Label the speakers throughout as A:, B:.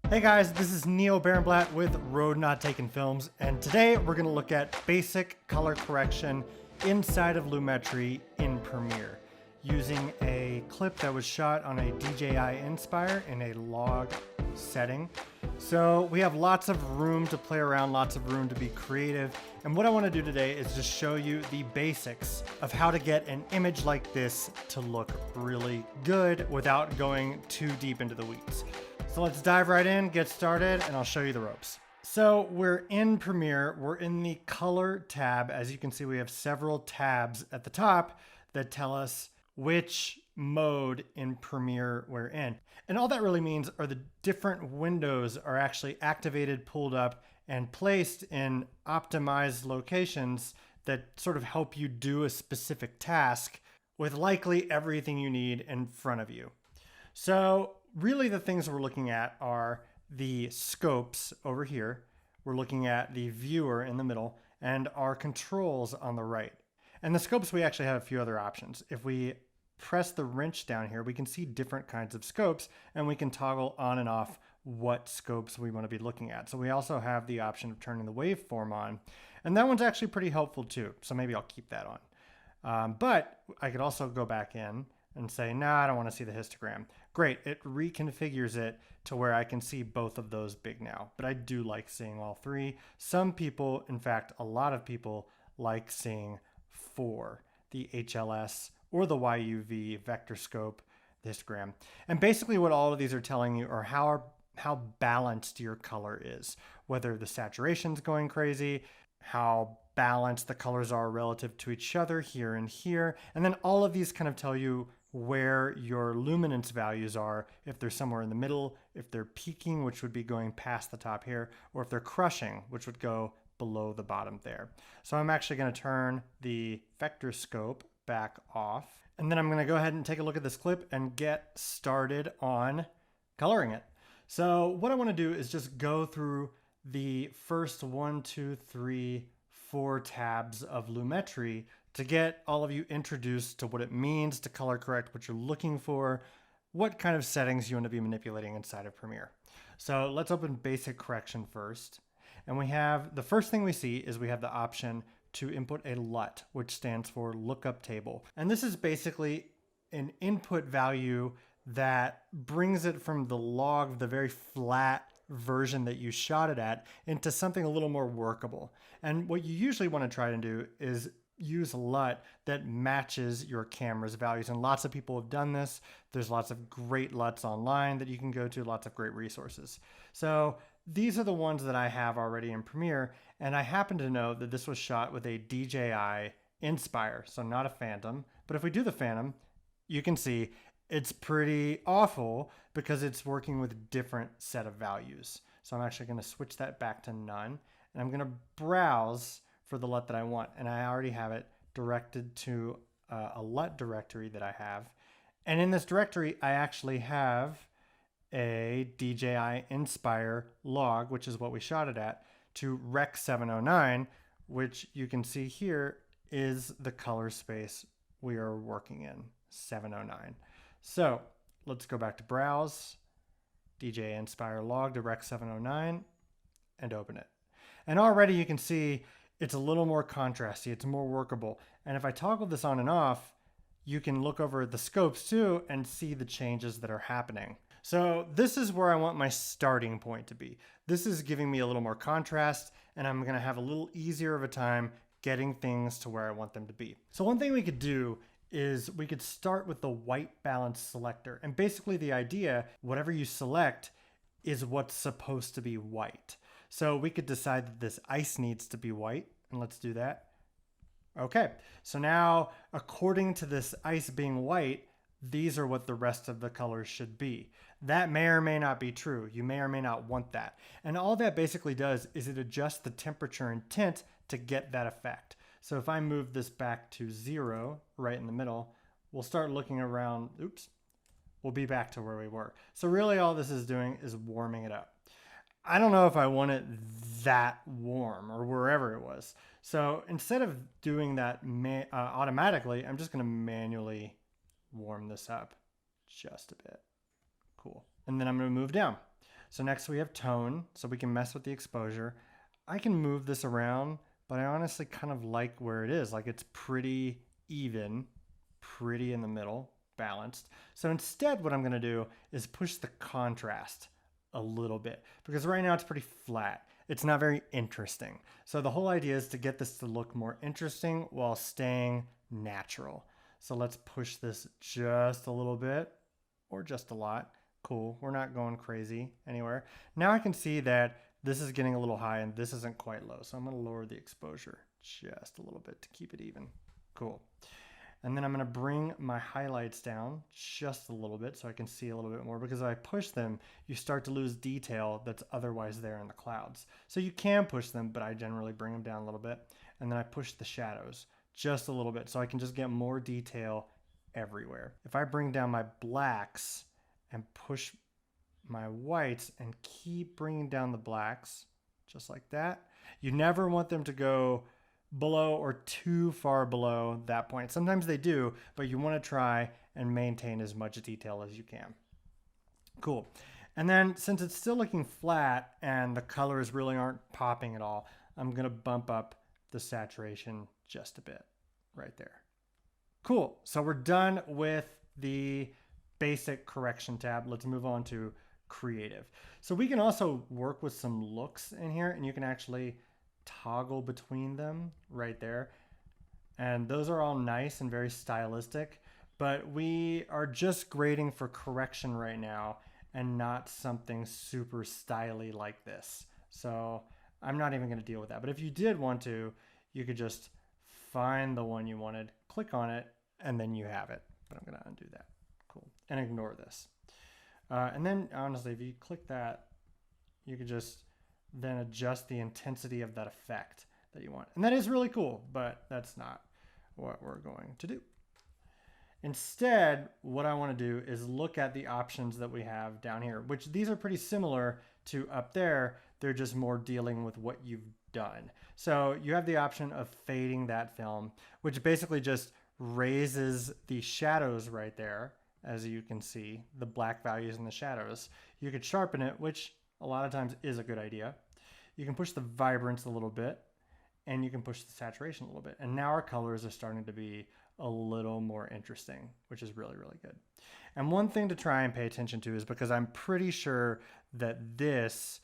A: Hey guys, this is Neil Barenblatt with Road Not Taken Films, and today we're going to look at basic color correction inside of Lumetri in Premiere using a clip that was shot on a DJI Inspire in a log setting. So we have lots of room to play around, lots of room to be creative, and what I want to do today is just show you the basics of how to get an image like this to look really good without going too deep into the weeds. So let's dive right in, get started, and I'll show you the ropes. So we're in Premiere, we're in the color tab. As you can see, we have several tabs at the top that tell us which mode in Premiere we're in. And all that really means are the different windows are actually activated, pulled up, and placed in optimized locations that sort of help you do a specific task with likely everything you need in front of you. So really the things we're looking at are the scopes over here. We're looking at the viewer in the middle and our controls on the right. And the scopes, we actually have a few other options. If we press the wrench down here, we can see different kinds of scopes and we can toggle on and off what scopes we want to be looking at. So we also have the option of turning the waveform on. And that one's actually pretty helpful too. So maybe I'll keep that on. But I could also go back in and say, no, I don't want to see the histogram. Great, it reconfigures it to where I can see both of those big now. But I do like seeing all three. Some people, in fact, a lot of people like seeing 4, the HLS or the YUV vector scope, the histogram. And basically what all of these are telling you are how balanced your color is, whether the saturation's going crazy, how balanced the colors are relative to each other here and here. And then all of these kind of tell you where your luminance values are, if they're somewhere in the middle, if they're peaking, which would be going past the top here, or if they're crushing, which would go below the bottom there. So I'm actually going to turn the vector scope back off, and then I'm going to go ahead and take a look at this clip and get started on coloring it. So what I want to do is just go through the first 1, 2, 3, 4 tabs of Lumetri to get all of you introduced to what it means to color correct, what you're looking for, what kind of settings you want to be manipulating inside of Premiere. So let's open basic correction first. And we have, the first thing we see is we have the option to input a LUT, which stands for lookup table. And this is basically an input value that brings it from the log, the very flat version that you shot it at, into something a little more workable. And what you usually want to try to do is use a LUT that matches your camera's values. And lots of people have done this. There's lots of great LUTs online that you can go to, lots of great resources. So these are the ones that I have already in Premiere. And I happen to know that this was shot with a DJI Inspire, so not a Phantom. But if we do the Phantom, you can see it's pretty awful because it's working with a different set of values. So I'm actually going to switch that back to none. And I'm going to browse for the LUT that I want. And I already have it directed to a LUT directory that I have. And in this directory, I actually have a DJI Inspire log, which is what we shot it at, to Rec 709, which you can see here is the color space we are working in, 709. So let's go back to browse, DJI Inspire log to Rec 709, and open it. And already you can see it's a little more contrasty, it's more workable. And if I toggle this on and off, you can look over the scopes too and see the changes that are happening. So this is where I want my starting point to be. This is giving me a little more contrast, and I'm gonna have a little easier of a time getting things to where I want them to be. So one thing we could do is we could start with the white balance selector. And basically the idea, whatever you select is what's supposed to be white. So we could decide that this ice needs to be white, and let's do that. Okay, so now according to this ice being white, these are what the rest of the colors should be. That may or may not be true. You may or may not want that. And all that basically does is it adjusts the temperature and tint to get that effect. So if I move this back to 0, right in the middle, we'll start looking around, oops, we'll be back to where we were. So really all this is doing is warming it up. I don't know if I want it that warm or wherever it was. So instead of doing that automatically, I'm just going to manually warm this up just a bit. Cool. And then I'm going to move down. So next we have tone, so we can mess with the exposure. I can move this around, but I honestly kind of like where it is. Like it's pretty even, pretty in the middle, balanced. So instead what I'm gonna do is push the contrast a little bit because right now it's pretty flat. It's not very interesting. So the whole idea is to get this to look more interesting while staying natural. So let's push this just a little bit or just a lot. Cool, we're not going crazy anywhere. Now I can see that this is getting a little high and this isn't quite low. So I'm gonna lower the exposure just a little bit to keep it even. Cool. And then I'm gonna bring my highlights down just a little bit so I can see a little bit more, because if I push them, you start to lose detail that's otherwise there in the clouds. So you can push them, but I generally bring them down a little bit. And then I push the shadows just a little bit so I can just get more detail everywhere. If I bring down my blacks and push my whites and keep bringing down the blacks just like that, you never want them to go below or too far below that point. Sometimes they do, but you want to try and maintain as much detail as you can. Cool. And then since it's still looking flat and the colors really aren't popping at all, I'm going to bump up the saturation just a bit right there. Cool. So we're done with the basic correction tab. Let's move on to creative. So we can also work with some looks in here, and you can actually toggle between them right there. And those are all nice and very stylistic, but we are just grading for correction right now and not something super styly like this. So I'm not even going to deal with that. But if you did want to, you could just find the one you wanted, click on it, and then you have it. But I'm going to undo that. Cool. And ignore this. And then honestly, if you click that, you could just then adjust the intensity of that effect that you want. And that is really cool, but that's not what we're going to do. Instead, what I want to do is look at the options that we have down here, which these are pretty similar to up there. They're just more dealing with what you've done. So you have the option of fading that film, which basically just raises the shadows right there. As you can see, the black values in the shadows. You could sharpen it, which a lot of times is a good idea. You can push the vibrance a little bit, and you can push the saturation a little bit. And now our colors are starting to be a little more interesting, which is really, really good. And one thing to try and pay attention to is, because I'm pretty sure that this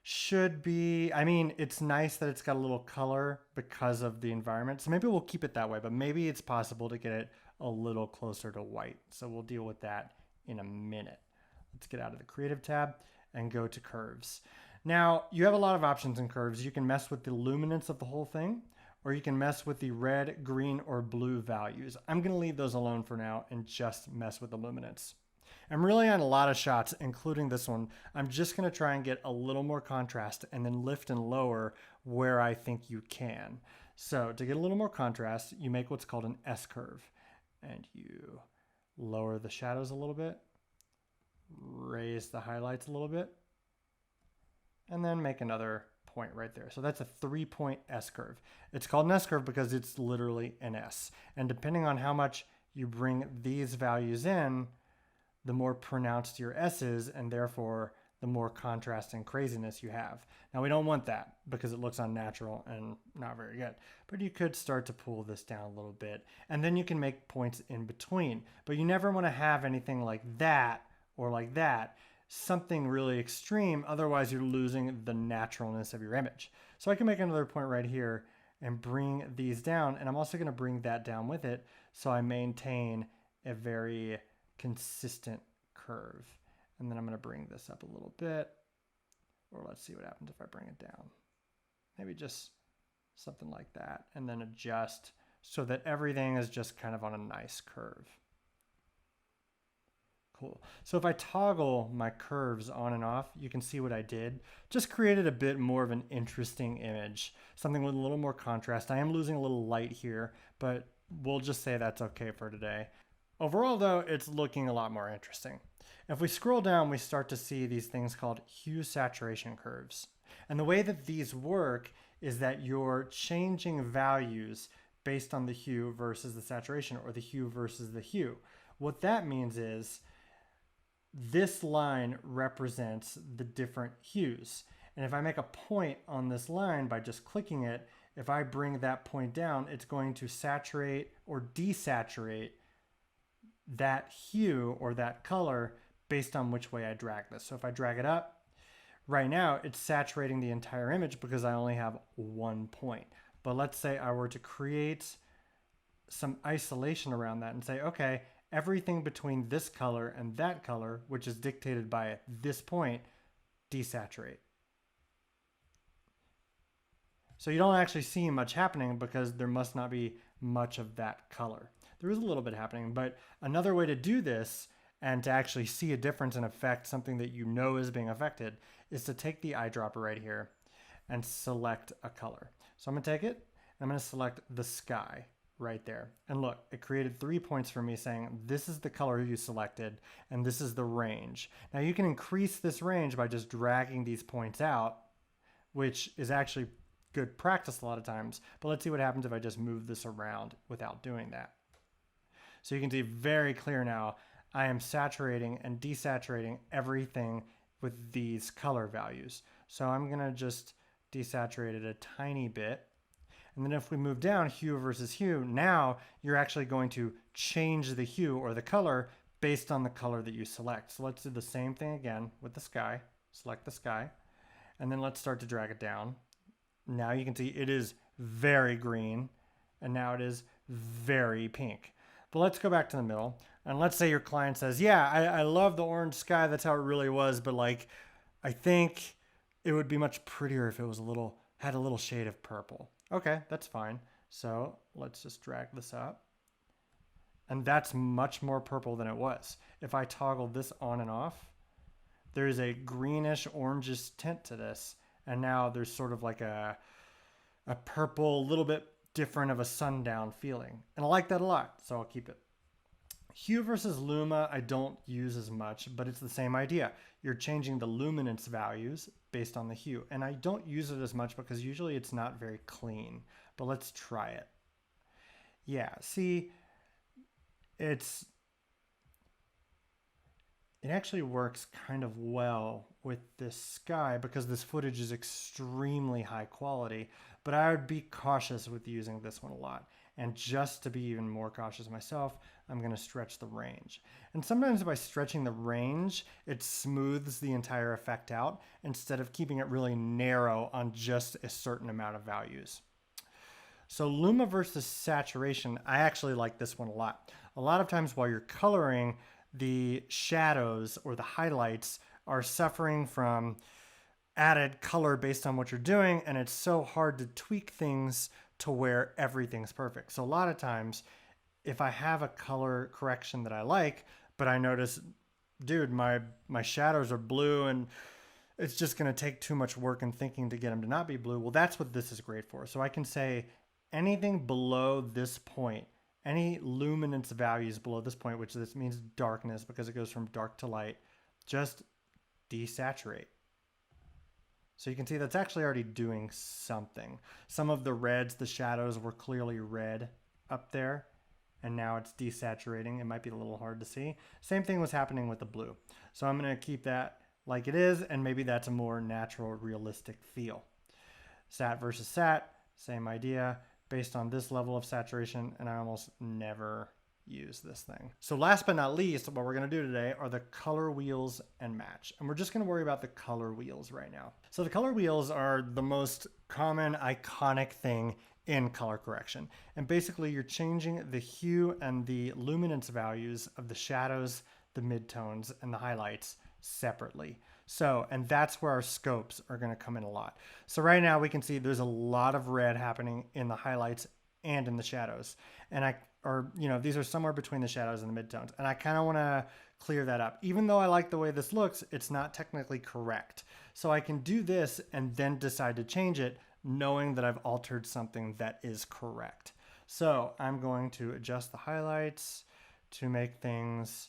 A: should be, I mean, it's nice that it's got a little color because of the environment. So maybe we'll keep it that way, but maybe it's possible to get it a little closer to white. So we'll deal with that in a minute. Let's get out of the creative tab and go to curves. Now, you have a lot of options in curves. You can mess with the luminance of the whole thing, or you can mess with the red, green, or blue values. I'm gonna leave those alone for now and just mess with the luminance. I'm really on a lot of shots, including this one. I'm just gonna try and get a little more contrast and then lift and lower where I think you can. So to get a little more contrast, you make what's called an S curve, and you lower the shadows a little bit, raise the highlights a little bit, and then make another point right there. So that's a 3-point S curve. It's called an S curve because it's literally an S. And depending on how much you bring these values in, the more pronounced your S is, and therefore the more contrast and craziness you have. Now we don't want that because it looks unnatural and not very good. But you could start to pull this down a little bit, and then you can make points in between. But you never want to have anything like that or like that. Something really extreme, otherwise you're losing the naturalness of your image. So I can make another point right here and bring these down, and I'm also going to bring that down with it so I maintain a very consistent curve. And then I'm going to bring this up a little bit, or let's see what happens if I bring it down. Maybe just something like that, and then adjust so that everything is just kind of on a nice curve. Cool. So if I toggle my curves on and off, you can see what I did. Just created a bit more of an interesting image, something with a little more contrast. I am losing a little light here, but we'll just say that's okay for today. Overall though, it's looking a lot more interesting. If we scroll down, we start to see these things called hue saturation curves. And the way that these work is that you're changing values based on the hue versus the saturation, or the hue versus the hue. What that means is this line represents the different hues. And if I make a point on this line by just clicking it, if I bring that point down, it's going to saturate or desaturate that hue or that color based on which way I drag this. So if I drag it up, right now it's saturating the entire image because I only have one point. But let's say I were to create some isolation around that and say, okay, everything between this color and that color, which is dictated by this point, desaturate. So you don't actually see much happening because there must not be much of that color. There is a little bit happening, but another way to do this and to actually see a difference and affect something that you know is being affected is to take the eyedropper right here and select a color. So I'm gonna take it, and I'm gonna select the sky right there. And look, it created 3 points for me saying, this is the color you selected, and this is the range. Now you can increase this range by just dragging these points out, which is actually good practice a lot of times. But let's see what happens if I just move this around without doing that. So you can see very clear now, I am saturating and desaturating everything with these color values. So I'm gonna just desaturate it a tiny bit. And then if we move down, hue versus hue, now you're actually going to change the hue or the color based on the color that you select. So let's do the same thing again with the sky. Select the sky. And then let's start to drag it down. Now you can see it is very green, and now it is very pink. But let's go back to the middle. And let's say your client says, yeah, I love the orange sky. That's how it really was. But like, I think it would be much prettier if it was had a little shade of purple. Okay, that's fine. So let's just drag this up. And that's much more purple than it was. If I toggle this on and off, there's a greenish orangish tint to this. And now there's sort of like a purple, little bit different of a sundown feeling. And I like that a lot, so I'll keep it. Hue versus Luma, I don't use as much, but it's the same idea. You're changing the luminance values based on the hue. And I don't use it as much because usually it's not very clean, but let's try it. Yeah, see, it actually works kind of well with this sky because this footage is extremely high quality, but I would be cautious with using this one a lot. And just to be even more cautious myself, I'm gonna stretch the range. And sometimes by stretching the range, it smooths the entire effect out instead of keeping it really narrow on just a certain amount of values. So Luma versus saturation, I actually like this one a lot. A lot of times while you're coloring, the shadows or the highlights are suffering from added color based on what you're doing, and it's so hard to tweak things to where everything's perfect. So a lot of times, if I have a color correction that I like, but I notice, dude, my shadows are blue and it's just gonna take too much work and thinking to get them to not be blue, well, that's what this is great for. So I can say anything below this point, any luminance values below this point, which this means darkness because it goes from dark to light, just desaturate. So you can see that's actually already doing something. Some of the reds, the shadows were clearly red up there, and now it's desaturating. It might be a little hard to see. Same thing was happening with the blue. So I'm gonna keep that like it is, and maybe that's a more natural, realistic feel. Sat versus sat, same idea, based on this level of saturation, and I almost never use this thing. So last but not least, what we're gonna do today are the color wheels and match. And we're just gonna worry about the color wheels right now. So the color wheels are the most common, iconic thing in color correction. And basically you're changing the hue and the luminance values of the shadows, the midtones, and the highlights separately. So, and that's where our scopes are gonna come in a lot. So right now we can see there's a lot of red happening in the highlights and in the shadows. And these are somewhere between the shadows and the midtones. And I kind of want to clear that up. Even though I like the way this looks, it's not technically correct. So I can do this and then decide to change it, knowing that I've altered something that is correct. So I'm going to adjust the highlights to make things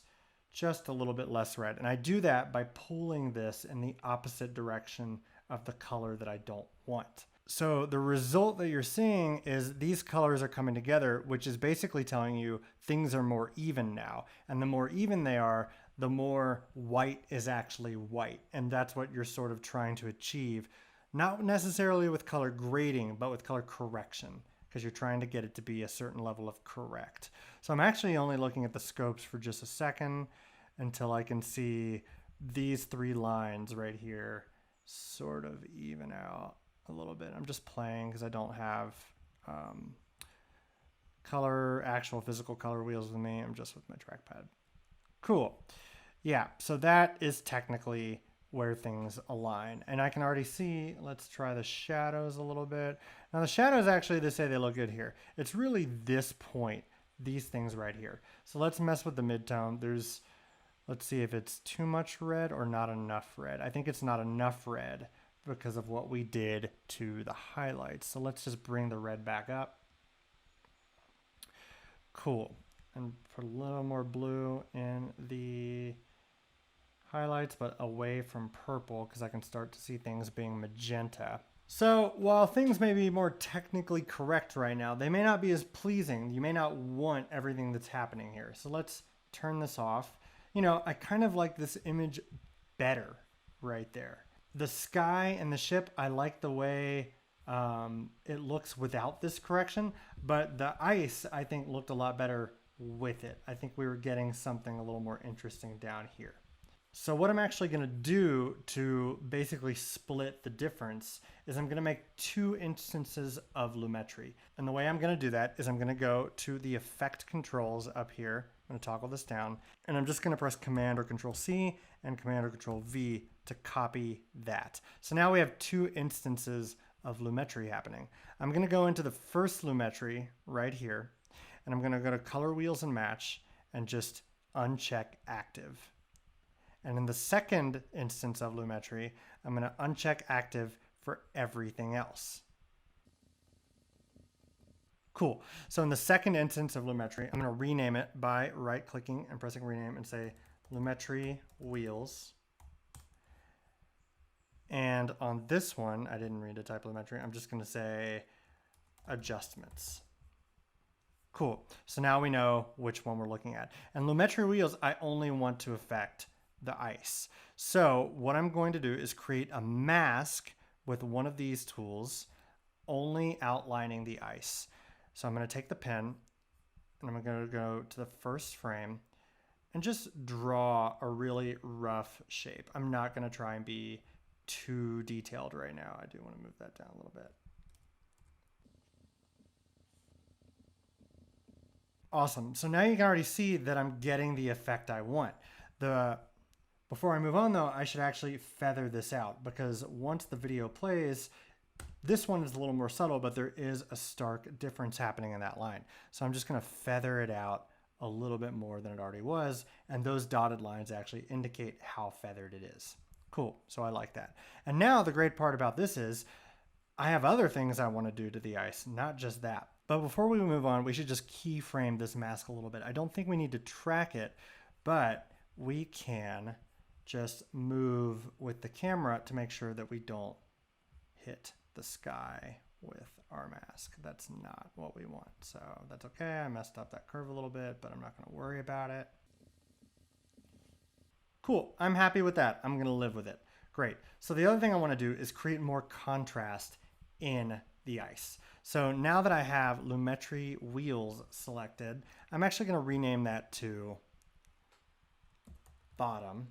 A: just a little bit less red. And I do that by pulling this in the opposite direction of the color that I don't want. So the result that you're seeing is these colors are coming together, which is basically telling you things are more even now. And the more even they are, the more white is actually white. And that's what you're sort of trying to achieve, not necessarily with color grading, but with color correction, because you're trying to get it to be a certain level of correct. So I'm actually only looking at the scopes for just a second until I can see these three lines right here sort of even out a little bit. I'm just playing because I don't have actual physical color wheels with me. I'm just with my trackpad. Cool. Yeah, so that is technically where things align. And I can already see, let's try the shadows a little bit. Now the shadows, actually, they say they look good here. It's really this point, these things right here. So let's mess with the midtone. Let's see if it's too much red or not enough red. I think it's not enough red because of what we did to the highlights. So let's just bring the red back up. Cool. And put a little more blue in the highlights, but away from purple because I can start to see things being magenta. So while things may be more technically correct right now, they may not be as pleasing. You may not want everything that's happening here. So let's turn this off. You know, I kind of like this image better right there. The sky and the ship, I like the way it looks without this correction, but the ice, I think, looked a lot better with it. I think we were getting something a little more interesting down here. So what I'm actually going to do to basically split the difference is I'm going to make two instances of Lumetri. And the way I'm going to do that is I'm going to go to the effect controls up here. I'm going to toggle this down, and I'm just going to press Command or Control C and Command or Control V to copy that. So now we have two instances of Lumetri happening. I'm going to go into the first Lumetri right here, and I'm going to go to Color Wheels and Match and just uncheck Active. And in the second instance of Lumetri, I'm going to uncheck Active for everything else. Cool. So in the second instance of Lumetri, I'm going to rename it by right-clicking and pressing Rename and say Lumetri Wheels. And on this one, I didn't read a type Lumetri. I'm just going to say Adjustments. Cool. So now we know which one we're looking at. And Lumetri Wheels, I only want to affect the ice. So what I'm going to do is create a mask with one of these tools, only outlining the ice. So I'm going to take the pen and I'm going to go to the first frame and just draw a really rough shape. I'm not going to try and be too detailed right now. I do want to move that down a little bit. Awesome. So now you can already see that I'm getting the effect I want. Before I move on though, I should actually feather this out because once the video plays, this one is a little more subtle, but there is a stark difference happening in that line. So I'm just going to feather it out a little bit more than it already was. And those dotted lines actually indicate how feathered it is. Cool. So I like that. And now the great part about this is I have other things I want to do to the ice, not just that. But before we move on, we should just keyframe this mask a little bit. I don't think we need to track it, but we can just move with the camera to make sure that we don't hit the sky with our mask. That's not what we want. So that's okay. I messed up that curve a little bit, but I'm not going to worry about it. Cool. I'm happy with that. I'm going to live with it. Great. So the other thing I want to do is create more contrast in the ice. So now that I have Lumetri Wheels selected, I'm actually going to rename that to Bottom.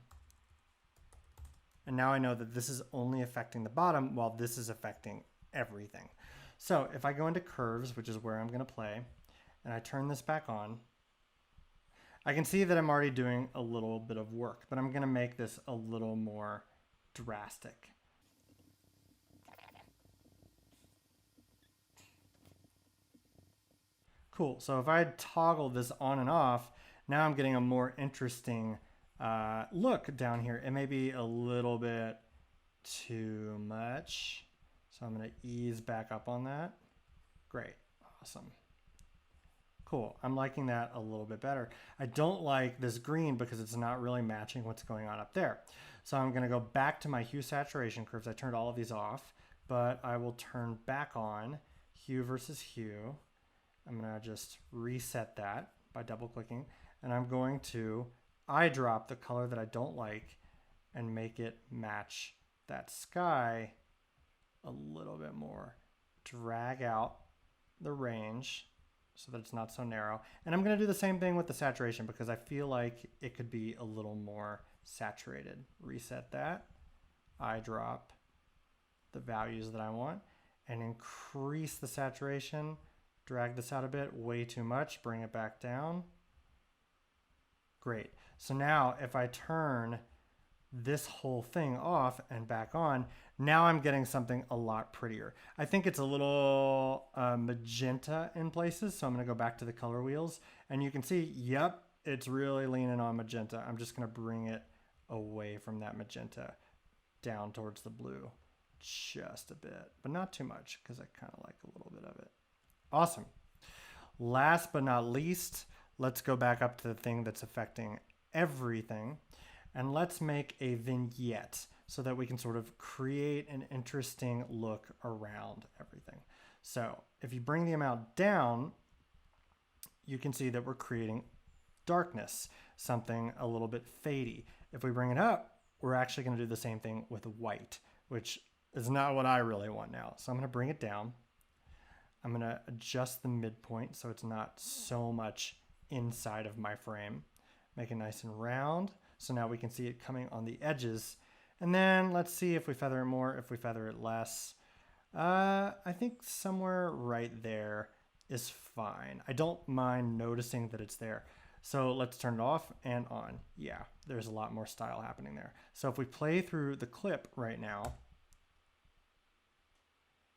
A: And now I know that this is only affecting the bottom while this is affecting everything. So if I go into Curves, which is where I'm going to play, and I turn this back on, I can see that I'm already doing a little bit of work, but I'm going to make this a little more drastic. Cool. So if I toggle this on and off, now I'm getting a more interesting look down here. It may be a little bit too much. So I'm going to ease back up on that. Great. Awesome. Cool. I'm liking that a little bit better. I don't like this green because it's not really matching what's going on up there. So I'm going to go back to my hue saturation curves. I turned all of these off, but I will turn back on hue versus hue. I'm going to just reset that by double clicking, and I'm going to eyedrop the color that I don't like and make it match that sky a little bit more. Drag out the range so that it's not so narrow. And I'm going to do the same thing with the saturation because I feel like it could be a little more saturated. Reset that, eyedrop the values that I want, and increase the saturation. Drag this out a bit, way too much, bring it back down. Great. So now if I turn this whole thing off and back on, now I'm getting something a lot prettier. I think it's a little magenta in places, so I'm going to go back to the color wheels, and you can see, yep, it's really leaning on magenta. I'm just going to bring it away from that magenta down towards the blue just a bit, but not too much because I kind of like a little bit of it. Awesome. Last but not least, let's go back up to the thing that's affecting everything, and let's make a vignette so that we can sort of create an interesting look around everything. So if you bring the amount down, you can see that we're creating darkness, something a little bit fadey. If we bring it up, we're actually going to do the same thing with white, which is not what I really want now. So I'm going to bring it down. I'm going to adjust the midpoint so it's not so much inside of my frame. Make it nice and round. So now we can see it coming on the edges. And then let's see if we feather it more, if we feather it less. I think somewhere right there is fine. I don't mind noticing that it's there. So let's turn it off and on. Yeah, there's a lot more style happening there. So if we play through the clip right now,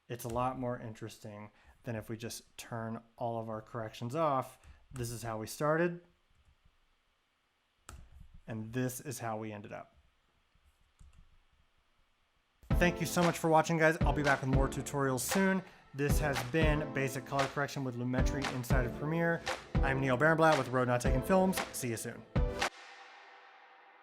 A: it's a lot more interesting than if we just turn all of our corrections off. This is how we started, and this is how we ended up. Thank you so much for watching, guys. I'll be back with more tutorials soon. This has been Basic Color Correction with Lumetri inside of Premiere. I'm Neil Barenblatt with Road Not Taken Films. See you soon.